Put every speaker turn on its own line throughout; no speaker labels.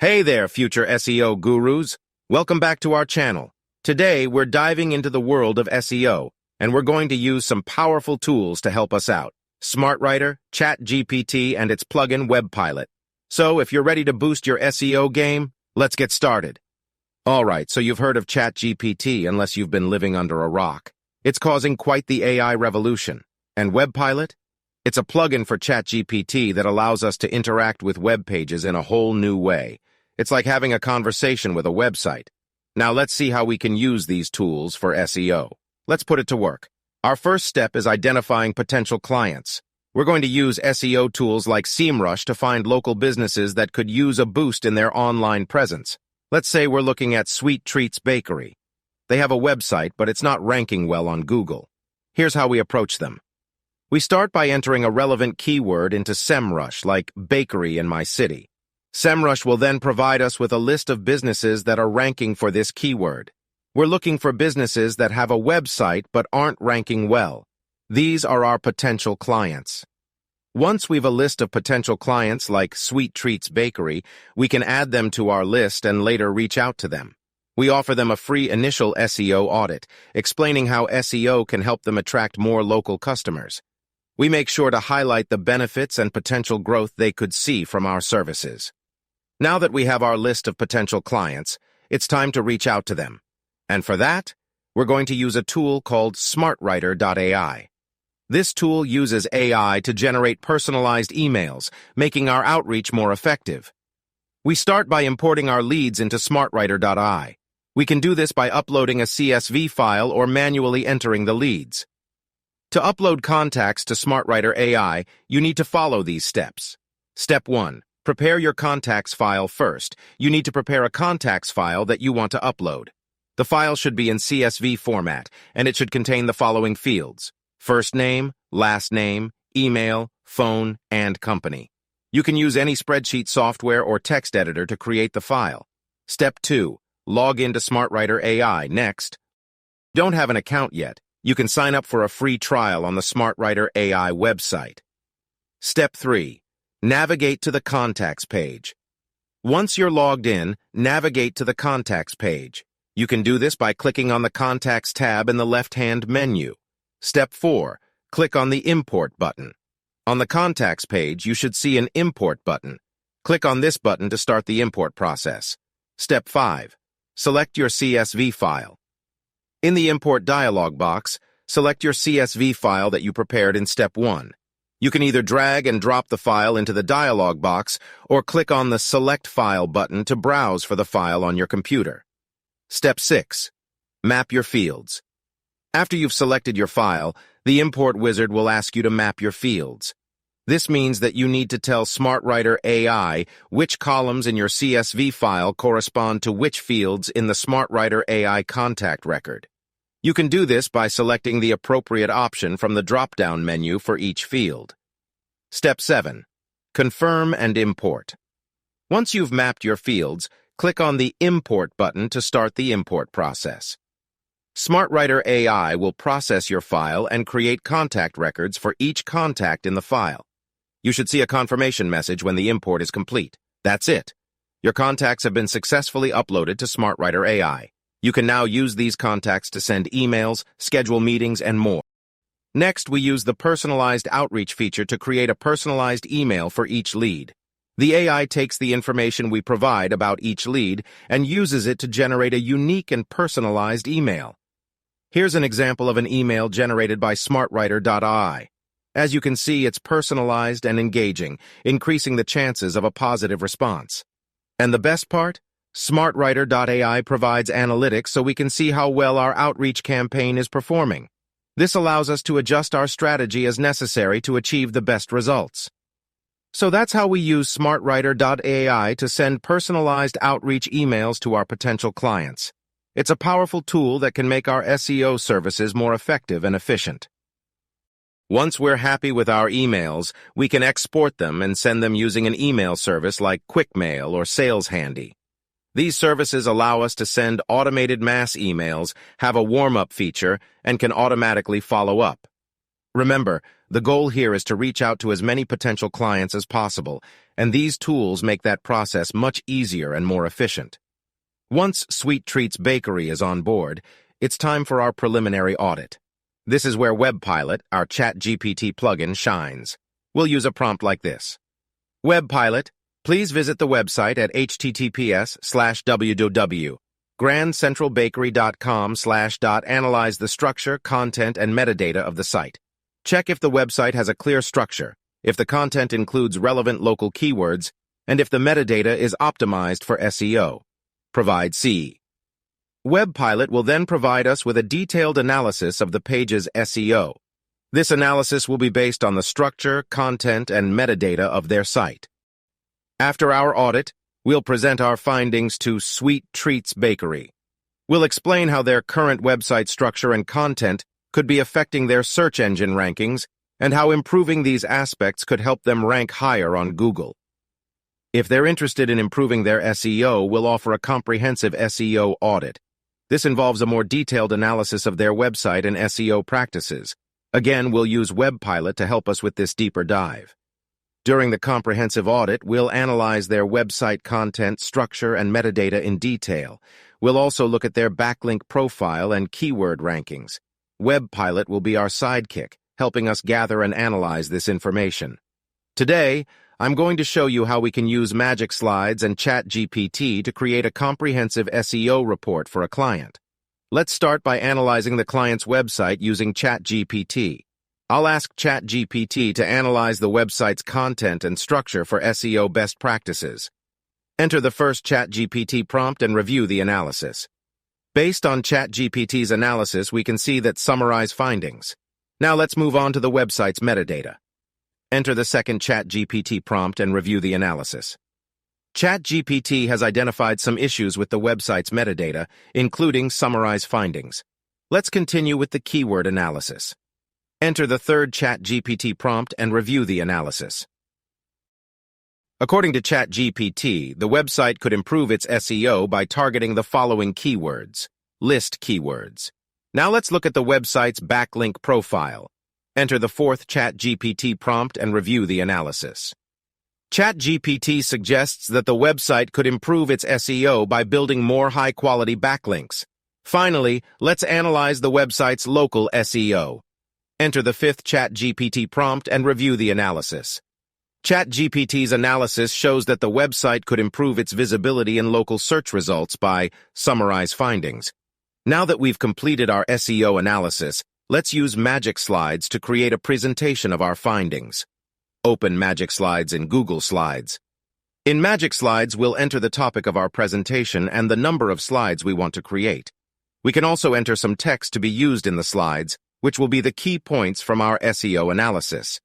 Hey there, future SEO gurus. Welcome back to our channel. Today, we're diving into the world of SEO, and we're going to use some powerful tools to help us out. SmartWriter, ChatGPT, and its plugin WebPilot. So, if you're ready to boost your SEO game, let's get started. Alright, so you've heard of ChatGPT unless you've been living under a rock. It's causing quite the AI revolution. And WebPilot? It's a plugin for ChatGPT that allows us to interact with web pages in a whole new way. It's like having a conversation with a website. Now let's see how we can use these tools for SEO. Let's put it to work. Our first step is identifying potential clients. We're going to use SEO tools like SEMrush to find local businesses that could use a boost in their online presence. Let's say we're looking at Sweet Treats Bakery. They have a website, but it's not ranking well on Google. Here's how we approach them. We start by entering a relevant keyword into SEMrush, like bakery in my city. SEMrush will then provide us with a list of businesses that are ranking for this keyword. We're looking for businesses that have a website but aren't ranking well. These are our potential clients. Once we've a list of potential clients like Sweet Treats Bakery, we can add them to our list and later reach out to them. We offer them a free initial SEO audit, explaining how SEO can help them attract more local customers. We make sure to highlight the benefits and potential growth they could see from our services. Now that we have our list of potential clients, it's time to reach out to them. And for that, we're going to use a tool called SmartWriter.ai. This tool uses AI to generate personalized emails, making our outreach more effective. We start by importing our leads into SmartWriter.ai. We can do this by uploading a CSV file or manually entering the leads. To upload contacts to SmartWriter.ai, you need to follow these steps. Step 1. Prepare your contacts file first. You need to prepare a contacts file that you want to upload. The file should be in CSV format, and it should contain the following fields: first name, last name, email, phone, and company. You can use any spreadsheet software or text editor to create the file. Step 2. Log into SmartWriter.ai. Next, don't have an account yet. You can sign up for a free trial on the SmartWriter.ai website. Step 3. Navigate to the Contacts page. Once you're logged in, navigate to the Contacts page. You can do this by clicking on the Contacts tab in the left-hand menu. Step 4. Click on the Import button. On the Contacts page, you should see an Import button. Click on this button to start the import process. Step 5. Select your CSV file. In the Import dialog box, select your CSV file that you prepared in Step 1. You can either drag and drop the file into the dialog box or click on the Select File button to browse for the file on your computer. Step 6. Map your fields. After you've selected your file, the import wizard will ask you to map your fields. This means that you need to tell SmartWriter.ai which columns in your CSV file correspond to which fields in the SmartWriter.ai contact record. You can do this by selecting the appropriate option from the drop-down menu for each field. Step 7. Confirm and import. Once you've mapped your fields, click on the Import button to start the import process. SmartWriter.ai will process your file and create contact records for each contact in the file. You should see a confirmation message when the import is complete. That's it. Your contacts have been successfully uploaded to SmartWriter.ai. You can now use these contacts to send emails, schedule meetings, and more. Next, we use the Personalized Outreach feature to create a personalized email for each lead. The AI takes the information we provide about each lead and uses it to generate a unique and personalized email. Here's an example of an email generated by SmartWriter.ai. As you can see, it's personalized and engaging, increasing the chances of a positive response. And the best part? SmartWriter.ai provides analytics so we can see how well our outreach campaign is performing. This allows us to adjust our strategy as necessary to achieve the best results. So that's how we use SmartWriter.ai to send personalized outreach emails to our potential clients. It's a powerful tool that can make our SEO services more effective and efficient. Once we're happy with our emails, we can export them and send them using an email service like QuickMail or SalesHandy. These services allow us to send automated mass emails, have a warm-up feature, and can automatically follow up. Remember, The goal here is to reach out to as many potential clients as possible, and these tools make that process much easier and more efficient. Once Sweet Treats Bakery is on board, it's time for our preliminary audit. This is where WebPilot, our ChatGPT plugin, shines. We'll use a prompt like this. WebPilot, please visit the website at https://www.grandcentralbakery.com/. Analyze the structure, content, and metadata of the site. Check if the website has a clear structure, if the content includes relevant local keywords, and if the metadata is optimized for SEO. Provide C. WebPilot will then provide us with a detailed analysis of the page's SEO. This analysis will be based on the structure, content, and metadata of their site. After our audit, we'll present our findings to Sweet Treats Bakery. We'll explain how their current website structure and content could be affecting their search engine rankings and how improving these aspects could help them rank higher on Google. If they're interested in improving their SEO, we'll offer a comprehensive SEO audit. This involves a more detailed analysis of their website and SEO practices. Again, we'll use WebPilot to help us with this deeper dive. During the comprehensive audit, we'll analyze their website content, structure, and metadata in detail. We'll also look at their backlink profile and keyword rankings. WebPilot will be our sidekick, helping us gather and analyze this information. Today, I'm going to show you how we can use Magic Slides and ChatGPT to create a comprehensive SEO report for a client. Let's start by analyzing the client's website using ChatGPT. I'll ask ChatGPT to analyze the website's content and structure for SEO best practices. Enter the first ChatGPT prompt and review the analysis. Based on ChatGPT's analysis, we can see that summarize findings. Now let's move on to the website's metadata. Enter the second ChatGPT prompt and review the analysis. ChatGPT has identified some issues with the website's metadata, including summarize findings. Let's continue with the keyword analysis. Enter the third ChatGPT prompt and review the analysis. According to ChatGPT, the website could improve its SEO by targeting the following keywords. List keywords. Now let's look at the website's backlink profile. Enter the fourth ChatGPT prompt and review the analysis. ChatGPT suggests that the website could improve its SEO by building more high-quality backlinks. Finally, let's analyze the website's local SEO. Enter the fifth ChatGPT prompt and review the analysis. ChatGPT's analysis shows that the website could improve its visibility in local search results by summarize findings. Now that we've completed our SEO analysis, let's use Magic Slides to create a presentation of our findings. Open Magic Slides in Google Slides. In Magic Slides, we'll enter the topic of our presentation and the number of slides we want to create. We can also enter some text to be used in the slides, which will be the key points from our SEO analysis.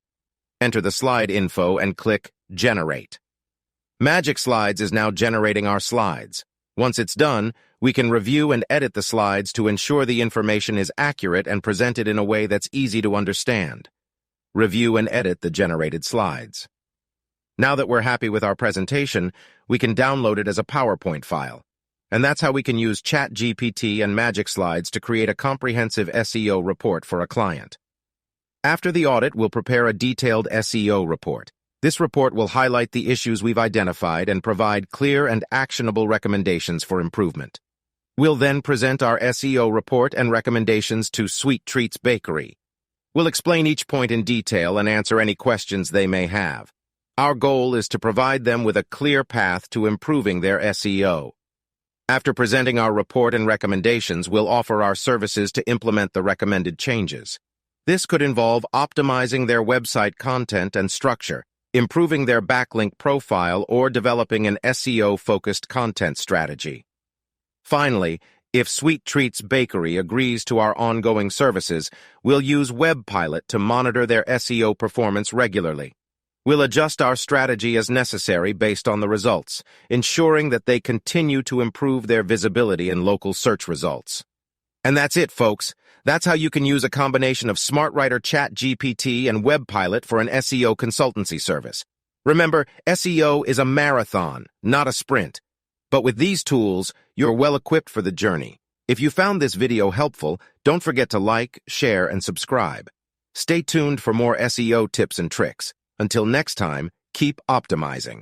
Enter the slide info and click Generate. Magic Slides is now generating our slides. Once it's done, we can review and edit the slides to ensure the information is accurate and presented in a way that's easy to understand. Review and edit the generated slides. Now that we're happy with our presentation, we can download it as a PowerPoint file. And that's how we can use ChatGPT and Magic Slides to create a comprehensive SEO report for a client. After the audit, we'll prepare a detailed SEO report. This report will highlight the issues we've identified and provide clear and actionable recommendations for improvement. We'll then present our SEO report and recommendations to Sweet Treats Bakery. We'll explain each point in detail and answer any questions they may have. Our goal is to provide them with a clear path to improving their SEO. After presenting our report and recommendations, we'll offer our services to implement the recommended changes. This could involve optimizing their website content and structure, improving their backlink profile, or developing an SEO-focused content strategy. Finally, if Sweet Treats Bakery agrees to our ongoing services, we'll use WebPilot to monitor their SEO performance regularly. We'll adjust our strategy as necessary based on the results, ensuring that they continue to improve their visibility in local search results. And that's it, folks. That's how you can use a combination of SmartWriter ChatGPT and WebPilot for an SEO consultancy service. Remember, SEO is a marathon, not a sprint. But with these tools, you're well equipped for the journey. If you found this video helpful, don't forget to like, share, and subscribe. Stay tuned for more SEO tips and tricks. Until next time, keep optimizing.